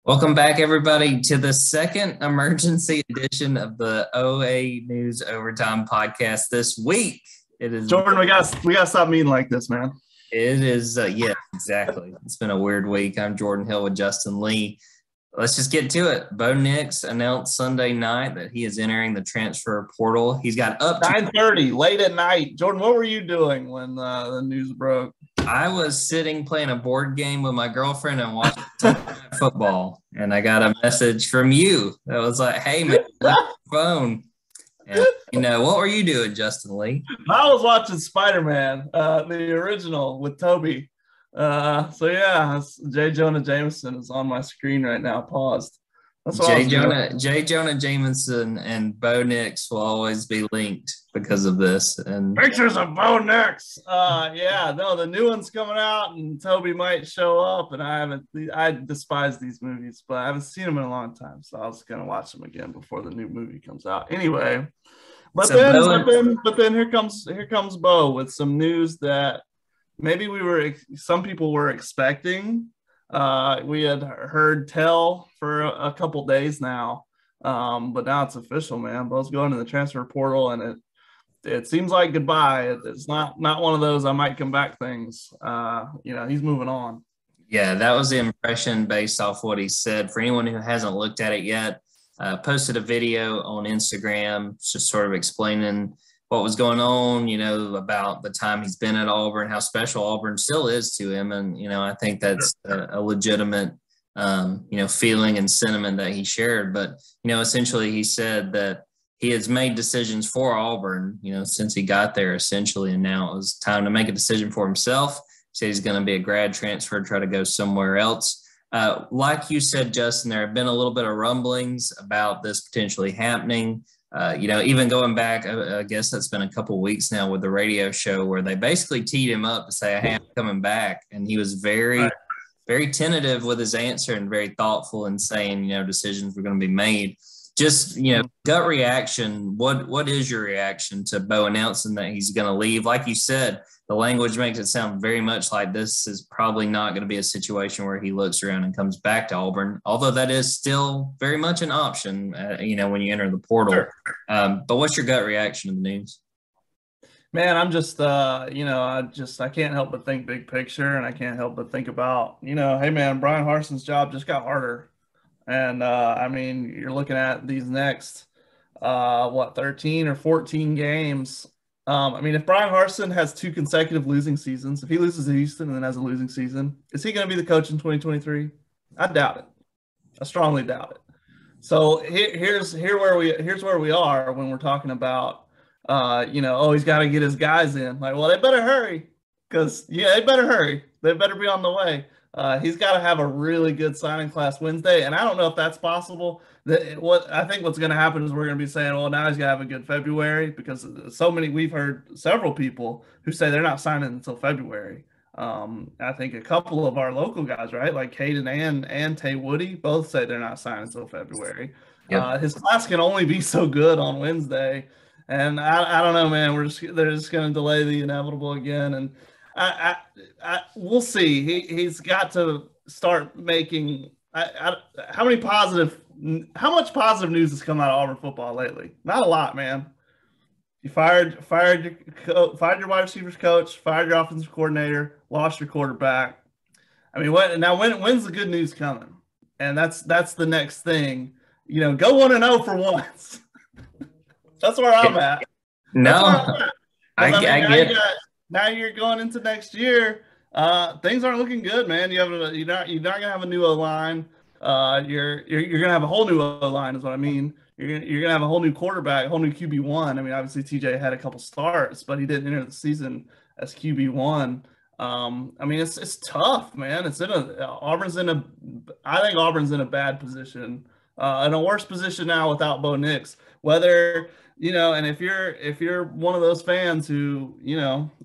Welcome back, everybody, to the second emergency edition of the OA News Overtime podcast this week. It is Jordan. We got to stop meeting like this, man. It is, yeah, exactly. It's been a weird week. I'm Jordan Hill with Justin Lee. Let's just get to it. Bo Nix announced Sunday night that he is entering the transfer portal. He's got up to 9:30, late at night. Jordan, what were you doing when the news broke? I was sitting playing a board game with my girlfriend and watching football, and I got a message from you that was like, "Hey, man, look at your phone." And, what were you doing, Justin Lee? I was watching Spider-Man, the original with Toby. J. Jonah Jameson is on my screen right now, paused. J. Jonah Jameson and Bo Nix will always be linked because of this. And pictures of Bo Nix. The new one's coming out, and Toby might show up. And I despise these movies, but I haven't seen them in a long time, so I was gonna watch them again before the new movie comes out. Anyway, but then here comes Bo with some news that maybe some people were expecting. We had heard tell for a couple days now, but now it's official, man. Bo's going to the transfer portal, and it seems like goodbye. It's not one of those I might come back things. He's moving on. Yeah, that was the impression based off what he said. For anyone who hasn't looked at it yet, posted a video on Instagram just sort of explaining what was going on, about the time he's been at Auburn, how special Auburn still is to him. And, I think that's a legitimate, feeling and sentiment that he shared. But, essentially he said that he has made decisions for Auburn, since he got there essentially. And now it was time to make a decision for himself. He said he's going to be a grad transfer, try to go somewhere else. Like you said, Justin, there have been a little bit of rumblings about this potentially happening. Even going back, I guess that's been a couple of weeks now with the radio show where they basically teed him up to say, "Hey, I'm coming back." And he was very, very tentative with his answer and very thoughtful in saying, decisions were going to be made. Just, gut reaction. What is your reaction to Bo announcing that he's going to leave? Like you said, the language makes it sound very much like this is probably not going to be a situation where he looks around and comes back to Auburn, although that is still very much an option, when you enter the portal. Sure. But what's your gut reaction to the news? Man, I'm just, I can't help but think big picture, and I can't help but think about, hey, man, Brian Harson's job just got harder. And, you're looking at these next, 13 or 14 games. If Brian Harsin has two consecutive losing seasons, if he loses to Houston and then has a losing season, is he going to be the coach in 2023? I doubt it. I strongly doubt it. So here's where we are when we're talking about, he's got to get his guys in. Like, well, they better hurry they better hurry. They better be on the way. He's got to have a really good signing class Wednesday, and I don't know if that's possible. I think what's going to happen is we're going to be saying, well, now he's got to have a good February, because we've heard several people who say they're not signing until February. I think a couple of our local guys, right, like Caden and Tay Woody, both say they're not signing until February. Yep. His class can only be so good on Wednesday, and I don't know, man. They're just going to delay the inevitable again, and we'll see. He's got to start making. How much positive news has come out of Auburn football lately? Not a lot, man. You fired your wide receivers coach, fired your offensive coordinator, lost your quarterback. When's the good news coming? And that's the next thing. Go 1-0 for once. That's where I'm at. I get it. Now you're going into next year. Things aren't looking good, man. You're not gonna have a new O-line. You're gonna have a whole new O-line, is what I mean. You're gonna have a whole new quarterback, a whole new QB1. Mm-hmm. Obviously TJ had a couple starts, but he didn't enter the season as QB1. It's tough, man. I think Auburn's in a bad position, in a worse position now without Bo Nix. Whether and if you're one of those fans who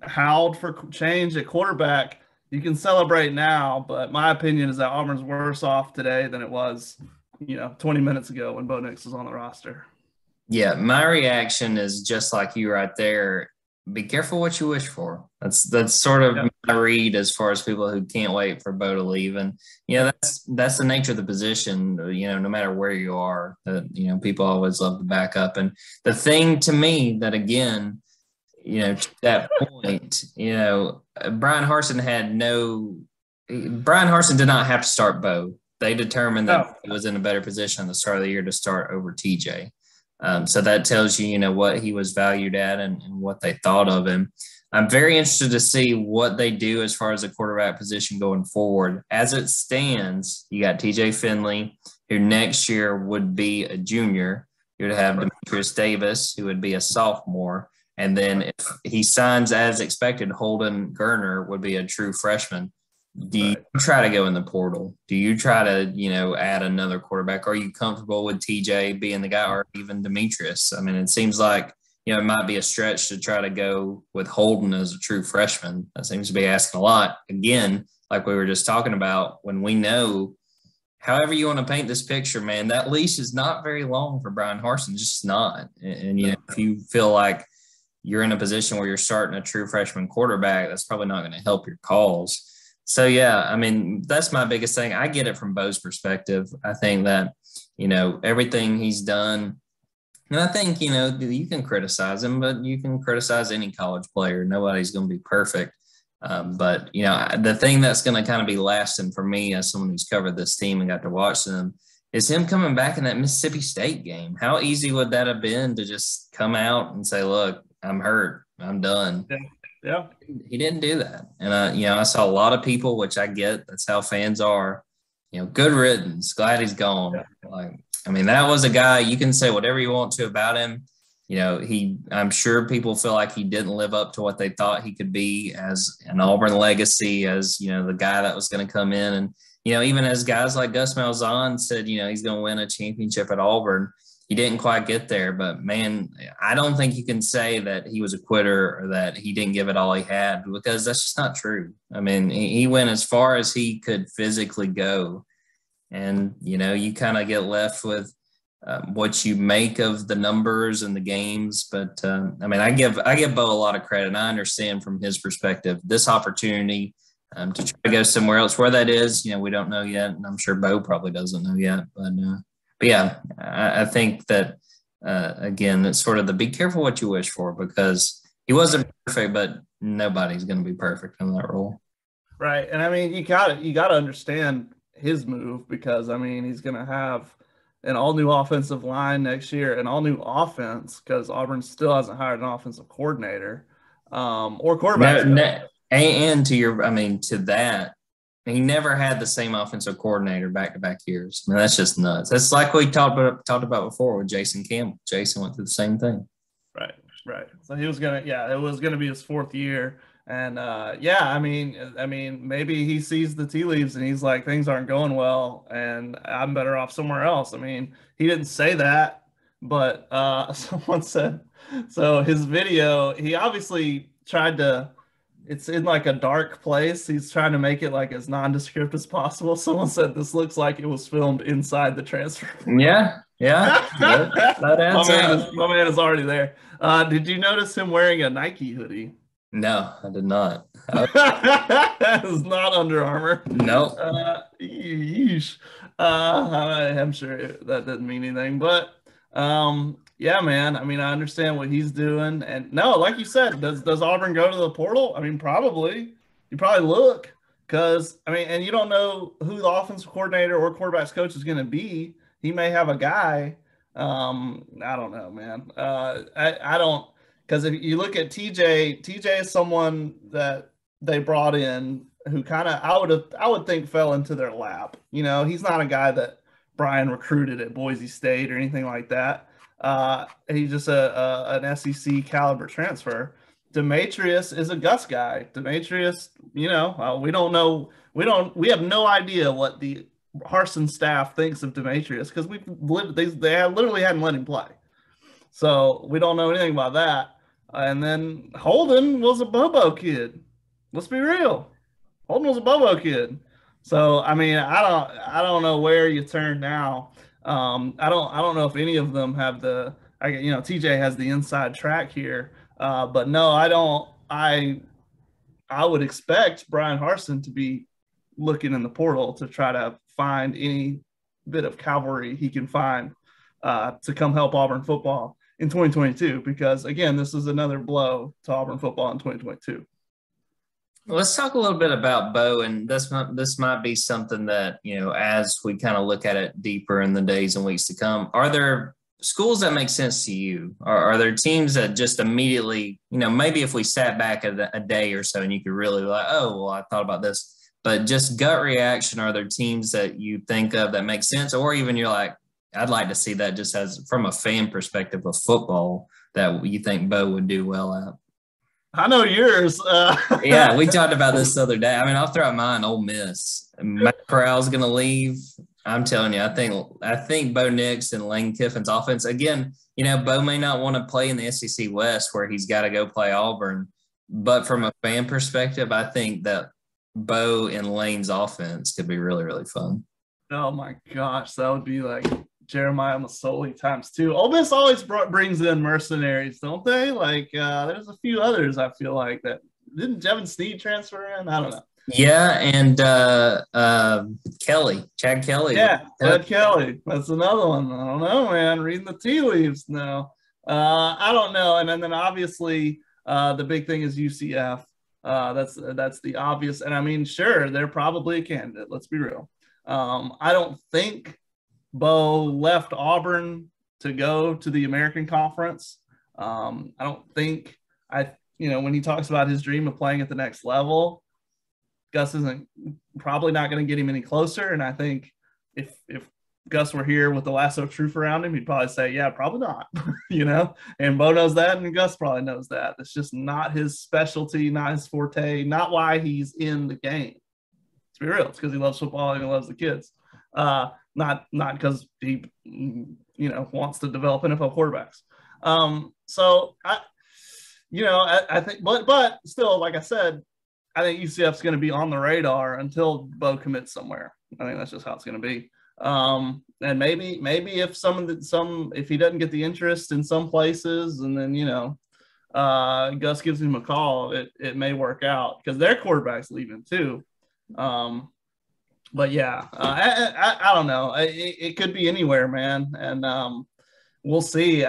howled for change at quarterback, you can celebrate now. But my opinion is that Auburn's worse off today than it was 20 minutes ago when Bo Nix was on the roster. Yeah, my reaction is just like you right there. Be careful what you wish for. That's sort of I read as far as people who can't wait for Bo to leave, and that's the nature of the position. No matter where you are, people always love to back up. And the thing to me that again, to that point, Brian Harsin did not have to start Bo. They determined that he was in a better position at the start of the year to start over TJ. So that tells you, what he was valued at and what they thought of him. I'm very interested to see what they do as far as the quarterback position going forward. As it stands, you got TJ Finley, who next year would be a junior. You would have Demetrius Davis, who would be a sophomore. And then if he signs as expected, Holden Gerner would be a true freshman. Do you try to go in the portal? Do you try to, add another quarterback? Are you comfortable with TJ being the guy, or even Demetrius? I mean, it seems like, it might be a stretch to try to go with Holden as a true freshman. That seems to be asking a lot. Again, like we were just talking about, when we know, however you want to paint this picture, man, that leash is not very long for Brian Harsin. It's just not. And if you feel like you're in a position where you're starting a true freshman quarterback, that's probably not going to help your calls. So, yeah, I mean, that's my biggest thing. I get it from Bo's perspective. I think that, everything he's done. And I think, you can criticize him, but you can criticize any college player. Nobody's going to be perfect. But the thing that's going to kind of be lasting for me as someone who's covered this team and got to watch them is him coming back in that Mississippi State game. How easy would that have been to just come out and say, look, I'm hurt, I'm done. Yeah. He didn't do that. And, I saw a lot of people, which I get, that's how fans are, good riddance, glad he's gone. Yeah. That was a guy, you can say whatever you want to about him. I'm sure people feel like he didn't live up to what they thought he could be as an Auburn legacy, as, the guy that was going to come in. And, even as guys like Gus Malzahn said, he's going to win a championship at Auburn. He didn't quite get there, but man, I don't think you can say that he was a quitter or that he didn't give it all he had, because that's just not true. He went as far as he could physically go. And, you kind of get left with what you make of the numbers and the games. But, I give Bo a lot of credit. And I understand from his perspective, this opportunity to try to go somewhere else. Where that is, we don't know yet. And I'm sure Bo probably doesn't know yet. But yeah, I think that, again, it's sort of the be careful what you wish for, because he wasn't perfect, but nobody's going to be perfect in that role. Right. And, you got to understand his move, because he's going to have an all new offensive line next year, an all new offense, because Auburn still hasn't hired an offensive coordinator or quarterback. And to that, he never had the same offensive coordinator back-to-back years. That's just nuts. That's like we talked about before with Jason Campbell. Jason went through the same thing. Right. So he was it was gonna be his fourth year. And maybe he sees the tea leaves and he's like, things aren't going well and I'm better off somewhere else. He didn't say that, but someone said, so his video, he obviously tried to, it's in like a dark place. He's trying to make it like as nondescript as possible. Someone said this looks like it was filmed inside the transfer. Yeah. that my man is already there. Did you notice him wearing a Nike hoodie? No, I did not. That is not Under Armour. No. Yeesh. I'm sure that doesn't mean anything, but yeah, man. I understand what he's doing, and no, like you said, does Auburn go to the portal? Probably. You probably look, because and you don't know who the offensive coordinator or quarterback's coach is going to be. He may have a guy. I don't know, man. I don't. Because if you look at TJ is someone that they brought in who kind of I would think fell into their lap. He's not a guy that Brian recruited at Boise State or anything like that. He's just an SEC caliber transfer. Demetrius is a Gus guy. Demetrius, we don't know. We have no idea what the Harsin staff thinks of Demetrius, because they literally hadn't let him play. So we don't know anything about that. And then Holden was a Bobo kid. Let's be real. Holden was a Bobo kid. So I don't know where you turn now. I don't know if any of them have TJ has the inside track here. But no, I don't. I would expect Brian Harsin to be looking in the portal to try to find any bit of cavalry he can find to come help Auburn football in 2022, because again, this is another blow to Auburn football in 2022. Let's talk a little bit about Bo, and this might be something that, as we kind of look at it deeper in the days and weeks to come, are there schools that make sense to you? Are there teams that just immediately, maybe if we sat back a day or so and you could really be like, oh, well, I thought about this, but just gut reaction, are there teams that you think of that make sense? Or even you're like, I'd like to see that just as from a fan perspective of football that you think Bo would do well at? I know yours. Yeah, we talked about this the other day. I mean, I'll throw out mine, Ole Miss. Matt Corral's going to leave. I'm telling you, I think Bo Nix and Lane Kiffin's offense, again, Bo may not want to play in the SEC West where he's got to go play Auburn. But from a fan perspective, I think that Bo and Lane's offense could be really, really fun. Oh, my gosh. That would be like Jeremiah Masoli times 2. Ole Miss always brings in mercenaries, don't they? Like, there's a few others I feel like that. Didn't Jevin Sneed transfer in? I don't know. Yeah, and Chad Kelly. Yeah, Chad Kelly. That's another one. I don't know, man. Reading the tea leaves now. I don't know. And then obviously the big thing is UCF. That's the obvious. And I mean, sure, they're probably a candidate. Let's be real. I don't think Bo left Auburn to go to the American Conference. I don't think when he talks about his dream of playing at the next level, Gus isn't probably not going to get him any closer. And I think if Gus were here with the lasso of truth around him, he'd probably say, yeah, probably not, and Bo knows that. And Gus probably knows that. It's just not his specialty, not his forte, not why he's in the game. Let's be real. It's because he loves football and he loves the kids. Not because he, wants to develop NFL quarterbacks. So I think, but still, like I said, I think UCF's going to be on the radar until Bo commits somewhere. I think that's just how it's going to be. And maybe if if he doesn't get the interest in some places, and then Gus gives him a call, it may work out because their quarterback's leaving too. But yeah, I don't know. It could be anywhere, man, and we'll see.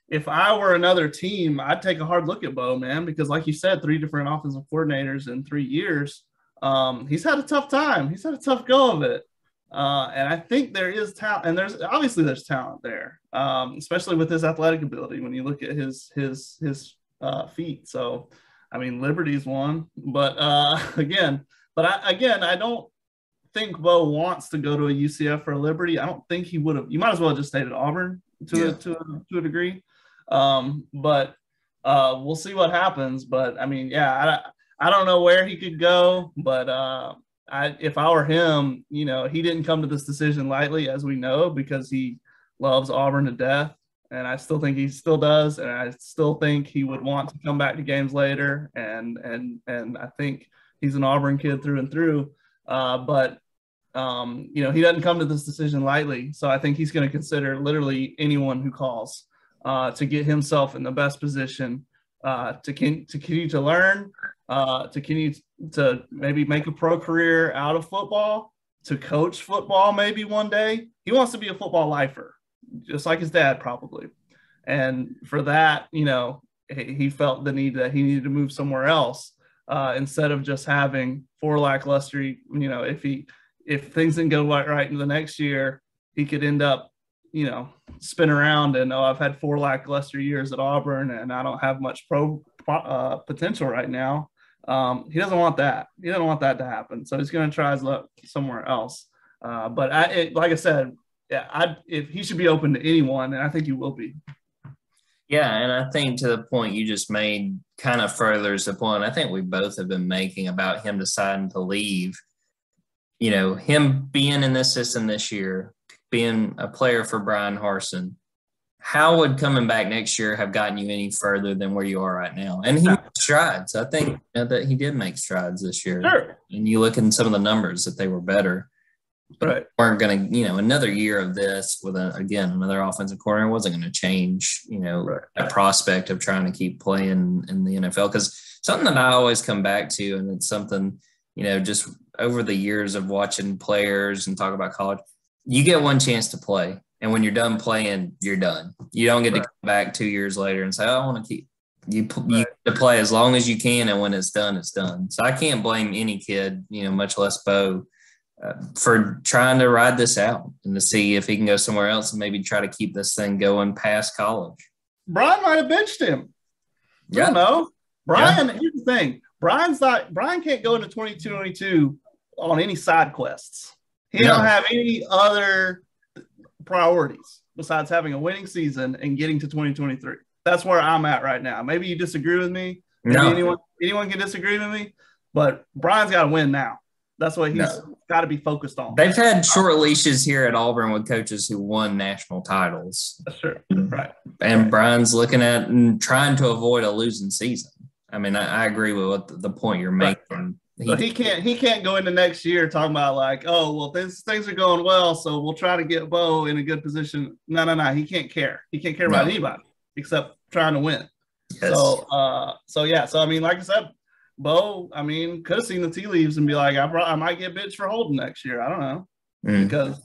If I were another team, I'd take a hard look at Bo, man, because like you said, 3 different offensive coordinators in 3 years. He's had a tough time. He's had a tough go of it. And I think there is talent, and there's talent there, especially with his athletic ability when you look at his feet. So, I mean, Liberty's one, but I don't think Bo wants to go to a UCF or a Liberty. I don't think he would have. You might as well just stayed at Auburn to a degree. But we'll see what happens. But I mean, yeah, I don't know where he could go, but if I were him, he didn't come to this decision lightly, as we know, because he loves Auburn to death. And I still think he still does. And I still think he would want to come back to games later. And I think he's an Auburn kid through and through. But he doesn't come to this decision lightly. So I think he's going to consider literally anyone who calls to get himself in the best position to continue to learn, to continue to maybe make a pro career out of football, to coach football maybe one day. He wants to be a football lifer, just like his dad probably. And for that, he felt the need that he needed to move somewhere else instead of just having 4 lackluster, if things didn't go right in the next year, he could end up, spin around and, I've had 4 lackluster years at Auburn and I don't have much pro potential right now. He doesn't want that. He doesn't want that to happen. So he's going to try his luck somewhere else. But like I said, if he should be open to anyone, and I think he will be. Yeah, and I think to the point you just made kind of furthers the point I think we both have been making about him deciding to leave. Him being in this system this year, being a player for Brian Harsin, how would coming back next year have gotten you any further than where you are right now? And he made strides. I think that he did make strides this year. Sure. And you look at some of the numbers that they were better. Right. Weren't going to, another year of this with another offensive coordinator wasn't going to change, right. that prospect of trying to keep playing in the NFL. Because something that I always come back to, and it's something, just over the years of watching players and talk about college, you get one chance to play. And when you're done playing, you're done. You don't get to come back 2 years later and say, oh, I want to keep you get to play as long as you can. And when it's done, it's done. So I can't blame any kid, much less Bo, for trying to ride this out and to see if he can go somewhere else and maybe try to keep this thing going past college. Brian might have benched him. Yeah. I don't know. Brian, here's the thing. Brian can't go into 2022 on any side quests. He don't have any other priorities besides having a winning season and getting to 2023. That's where I'm at right now. Maybe you disagree with me. Maybe anyone can disagree with me, but Brian's got to win now. That's what he's got to be focused on. They've had short leashes here at Auburn with coaches who won national titles. That's true. Right. And Brian's looking at and trying to avoid a losing season. I mean, I agree with what the point you're making. So he can't go into next year talking about like, oh, well, things are going well, so we'll try to get Bo in a good position. No. He can't care. He can't care about anybody except trying to win. Yes. So I mean, like I said, Bo, I mean, could have seen the tea leaves and be like, I might get bitched for holding next year. I don't know. Because,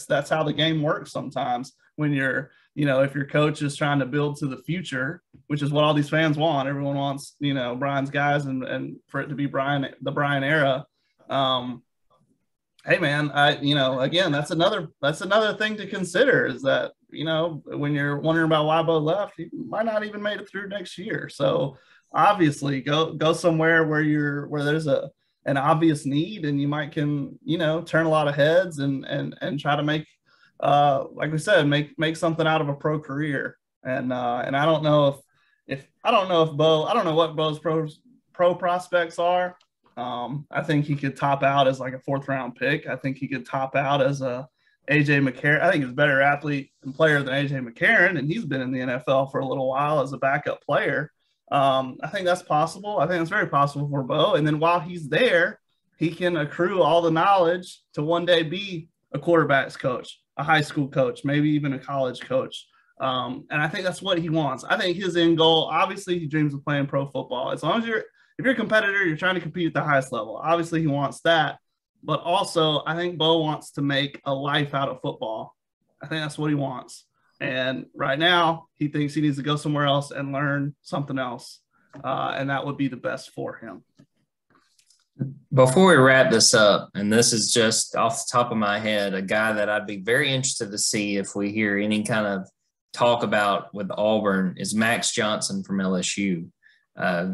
that's how the game works sometimes when you're, if your coach is trying to build to the future, which is what all these fans want. Everyone wants, Brian's guys and for it to be the Brian era. Hey man, again, that's another thing to consider is that, when you're wondering about why Bo left, he might not even made it through next year. So obviously go somewhere where there's an obvious need and you might can, turn a lot of heads and try to make, like we said, make something out of a pro career. And I don't know if Bo, I don't know what Bo's pro prospects are. I think he could top out as like a 4th round pick. I think he could top out as a AJ McCarron. I think he's a better athlete and player than AJ McCarron, and he's been in the NFL for a little while as a backup player. I think that's possible. I think it's very possible for Bo. And then while he's there, he can accrue all the knowledge to one day be a quarterback's coach, a high school coach, maybe even a college coach. And I think that's what he wants. I think his end goal, obviously he dreams of playing pro football. As long as if you're a competitor, you're trying to compete at the highest level. Obviously he wants that. But also I think Bo wants to make a life out of football. I think that's what he wants. And right now he thinks he needs to go somewhere else and learn something else. And that would be the best for him. Before we wrap this up, and this is just off the top of my head, a guy that I'd be very interested to see if we hear any kind of talk about with Auburn is Max Johnson from LSU.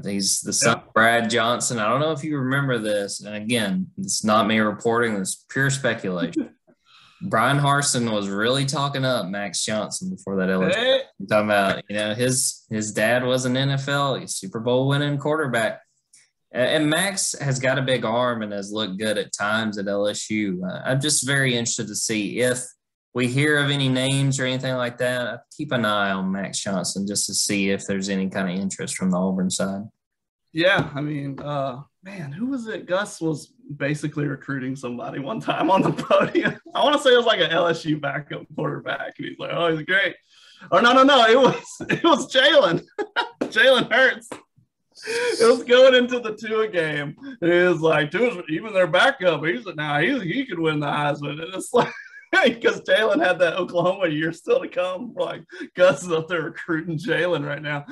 He's the son of Brad Johnson. I don't know if you remember this. And again, it's not me reporting. It's pure speculation. Brian Harsin was really talking up Max Johnson before that LSU. Hey. Talking about, his dad was an NFL Super Bowl winning quarterback. And Max has got a big arm and has looked good at times at LSU. I'm just very interested to see if we hear of any names or anything like that. Keep an eye on Max Johnson just to see if there's any kind of interest from the Auburn side. Yeah, I mean, man, who was it? Gus was basically recruiting somebody one time on the podium. I want to say it was like an LSU backup quarterback. And he's like, oh, he's great. Oh, no. It was Jalen. Jalen Hurts. It was going into the Tua game. And it was like, Tua's even their backup. He's like, nah, he could win the Heisman. And it's like, because Jalen had that Oklahoma year still to come. Like, Gus is up there recruiting Jalen right now.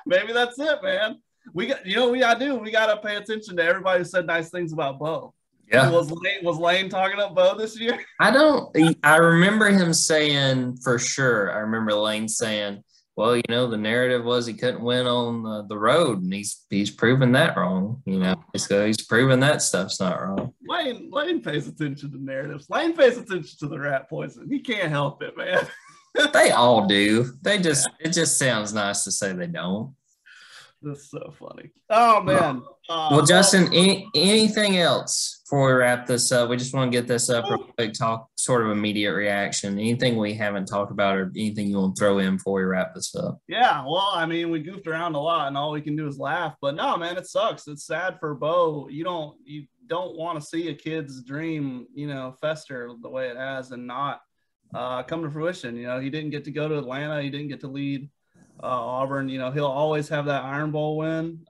Maybe that's it, man. We got, what we gotta do? We gotta pay attention to everybody who said nice things about Bo. Yeah. Was Lane talking up Bo this year? I remember him saying for sure. I remember Lane saying, well, the narrative was he couldn't win on the road, and he's proven that wrong. So he's proven that stuff's not wrong. Lane pays attention to narratives. Lane pays attention to the rat poison. He can't help it, man. They all do. It just sounds nice to say they don't. That's so funny. Oh man. Well, Justin, anything else before we wrap this up? We just want to get this up real quick, talk sort of immediate reaction. Anything we haven't talked about or anything you want to throw in before we wrap this up? Yeah, well, I mean, we goofed around a lot and all we can do is laugh. But no, man, it sucks. It's sad for Bo. You don't want to see a kid's dream, fester the way it has and not come to fruition. He didn't get to go to Atlanta. He didn't get to lead Auburn, he'll always have that Iron Bowl win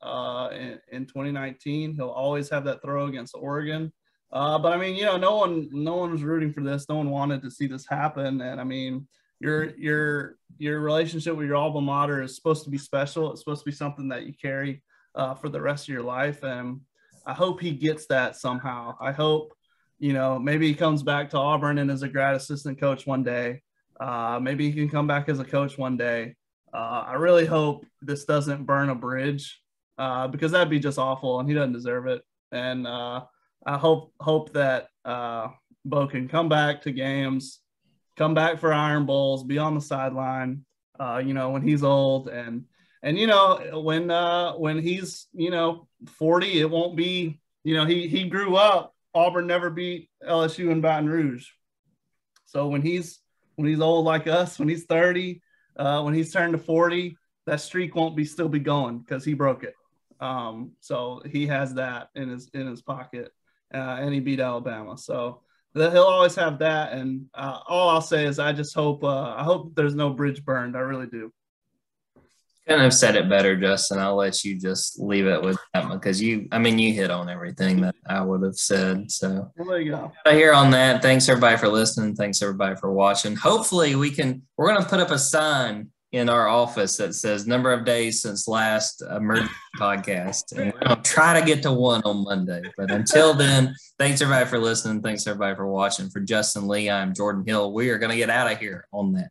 in 2019. He'll always have that throw against Oregon. But I mean, no one was rooting for this. No one wanted to see this happen. And I mean, your relationship with your alma mater is supposed to be special. It's supposed to be something that you carry for the rest of your life. And I hope he gets that somehow. I hope, maybe he comes back to Auburn and is a grad assistant coach one day. Maybe he can come back as a coach one day. I really hope this doesn't burn a bridge because that'd be just awful, and he doesn't deserve it. And I hope that Bo can come back to games, come back for Iron Bowls, be on the sideline, when he's old, and when he's 40, it won't be he grew up. Auburn never beat LSU in Baton Rouge, so when he's old like us, when he's 30. When he's turned to 40, that streak won't still be going because he broke it. So he has that in his pocket, and he beat Alabama. So he'll always have that. And all I'll say is I just hope there's no bridge burned. I really do. Couldn't have said it better, Justin. I'll let you just leave it with that one because you hit on everything that I would have said. So there you go. Here on that. Thanks everybody for listening. Thanks everybody for watching. Hopefully we're going to put up a sign in our office that says number of days since last emergency podcast. And we're going to try to get to 1 on Monday. But until then, thanks everybody for listening. Thanks everybody for watching. For Justin Lee, I'm Jordan Hill. We are going to get out of here on that.